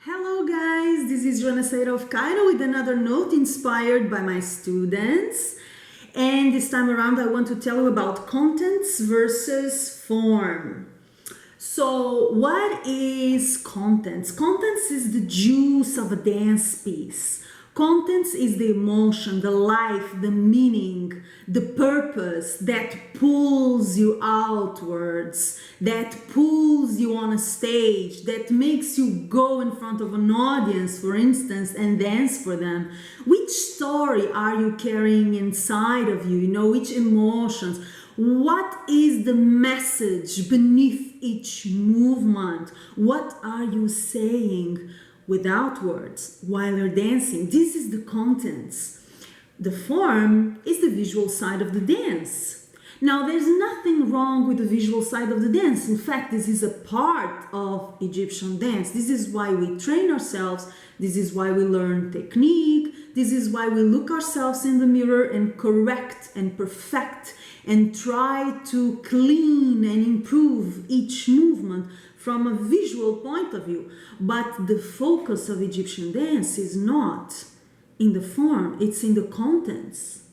Hello guys, this is Joana Saahirah of Cairo with another note inspired by my students. And this time around I want to tell you about contents versus form. So what is contents? Contents is the juice of a dance piece. Contents is the emotion, the life, the meaning, the purpose that pulls you outwards, that pulls you on a stage, that makes you go in front of an audience, for instance, and dance for them. Which story are you carrying inside of you? Which emotions? What is the message beneath each movement? What are you saying without words while you're dancing? This is the contents. The form is the visual side of the dance. Now, there's nothing wrong with the visual side of the dance. In fact, this is a part of Egyptian dance. This is why we train ourselves. This is why we learn technique. This is why we look ourselves in the mirror and correct and perfect and try to clean and improve each movement from a visual point of view. But the focus of Egyptian dance is not in the form, it's in the contents.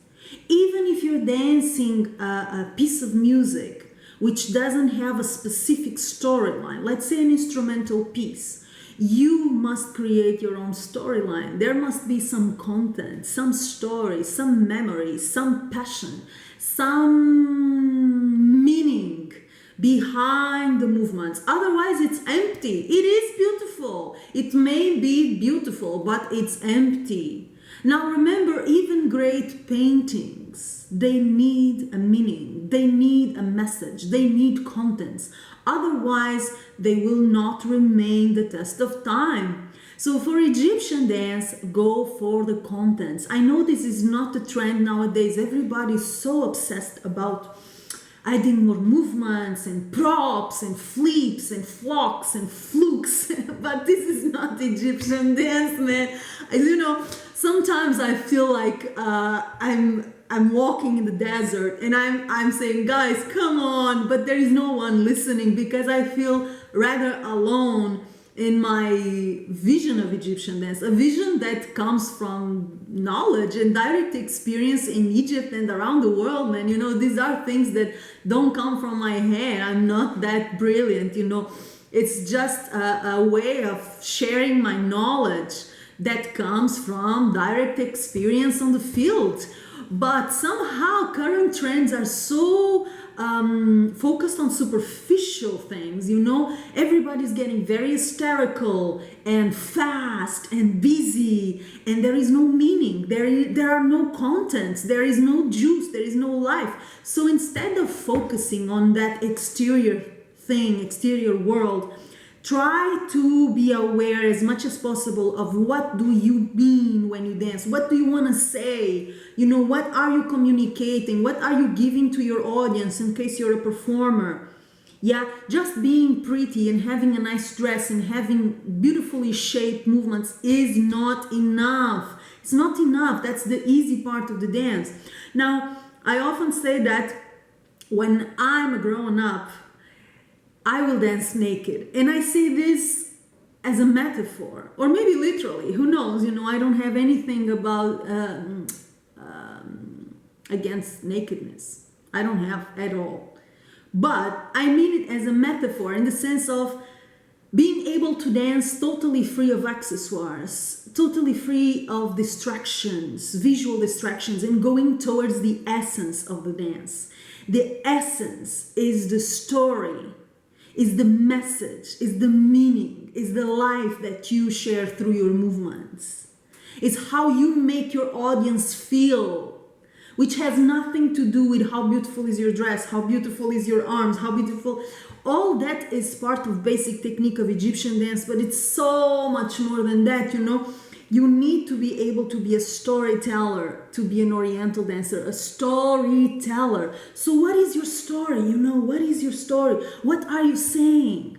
Even if you're dancing a piece of music which doesn't have a specific storyline, let's say an instrumental piece, you must create your own storyline. There must be some content, some story, some memory, some passion, some meaning behind the movements. Otherwise, it's empty. It is beautiful. It may be beautiful, but it's empty. Now remember, even great paintings, they need a meaning, they need a message, they need contents. Otherwise, they will not remain the test of time. So for Egyptian dance, go for the contents. I know this is not the trend nowadays. Everybody is so obsessed about adding more movements and props and flips and flocks and flukes. But this is not Egyptian dance, man. Sometimes I feel like I'm walking in the desert and I'm saying, guys, come on, but there is no one listening because I feel rather alone in my vision of Egyptian dance, a vision that comes from knowledge and direct experience in Egypt and around the world, man. These are things that don't come from my head. I'm not that brilliant, It's just a way of sharing my knowledge that comes from direct experience on the field. But somehow current trends are so focused on superficial things, Everybody's getting very hysterical and fast and busy, and there is no meaning, there are no contents, there is no juice, there is no life. So instead of focusing on that exterior world, try to be aware as much as possible of what do you mean when you dance. What do you want to say? What are you communicating? What are you giving to your audience in case you're a performer? Yeah, just being pretty and having a nice dress and having beautifully shaped movements is not enough. It's not enough. That's the easy part of the dance. Now, I often say that when I'm a grown-up, I will dance naked. And I say this as a metaphor, or maybe literally, who knows? I don't have anything about against nakedness. I don't have at all. But I mean it as a metaphor in the sense of being able to dance totally free of accessoires, totally free of distractions, visual distractions, and going towards the essence of the dance. The essence is the story, is the message, is the meaning, is the life that you share through your movements. It's how you make your audience feel, which has nothing to do with how beautiful is your dress, how beautiful is your arms, how beautiful. All that is part of basic technique of Egyptian dance, but it's so much more than that, You need to be able to be a storyteller, to be an Oriental dancer, a storyteller. So what is your story? What is your story? What are you saying?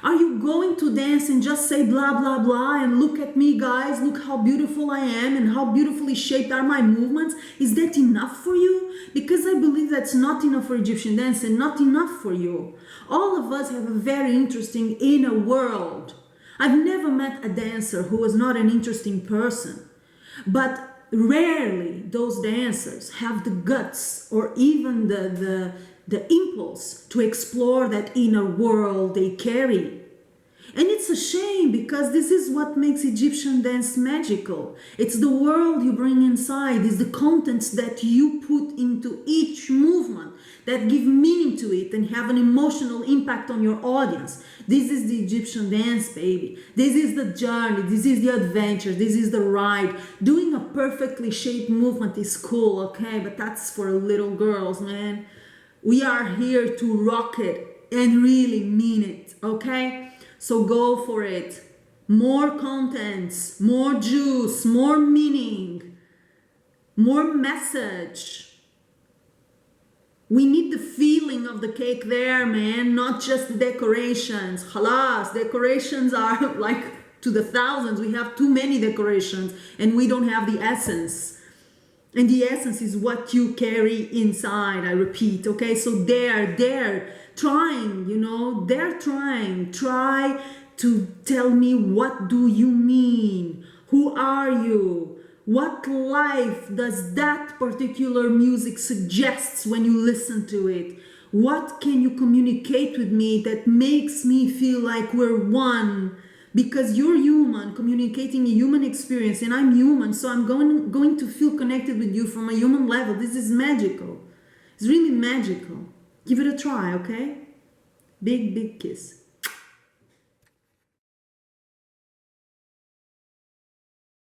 Are you going to dance and just say blah, blah, blah, and look at me, guys, look how beautiful I am and how beautifully shaped are my movements? Is that enough for you? Because I believe that's not enough for Egyptian dance and not enough for you. All of us have a very interesting inner world. I've never met a dancer who was not an interesting person, but rarely those dancers have the guts or even the impulse to explore that inner world they carry. And it's a shame because this is what makes Egyptian dance magical. It's the world you bring inside, it's the contents that you put into each movement that give meaning to it and have an emotional impact on your audience. This is the Egyptian dance, baby. This is the journey, this is the adventure, this is the ride. Doing a perfectly shaped movement is cool, okay? But that's for little girls, man. We are here to rock it and really mean it, okay? So go for it. More contents, more juice, more meaning, more message. We need the feeling of the cake there, man, not just the decorations. Halas, decorations are like to the thousands. We have too many decorations and we don't have the essence. And the essence is what you carry inside, I repeat, okay? So they're trying, they're trying. Try to tell me, what do you mean? Who are you? What life does that particular music suggests when you listen to it? What can you communicate with me that makes me feel like we're one? Because you're human, communicating a human experience, and I'm human, so I'm going to feel connected with you from a human level. This is magical. It's really magical. Give it a try, okay? Big, big kiss.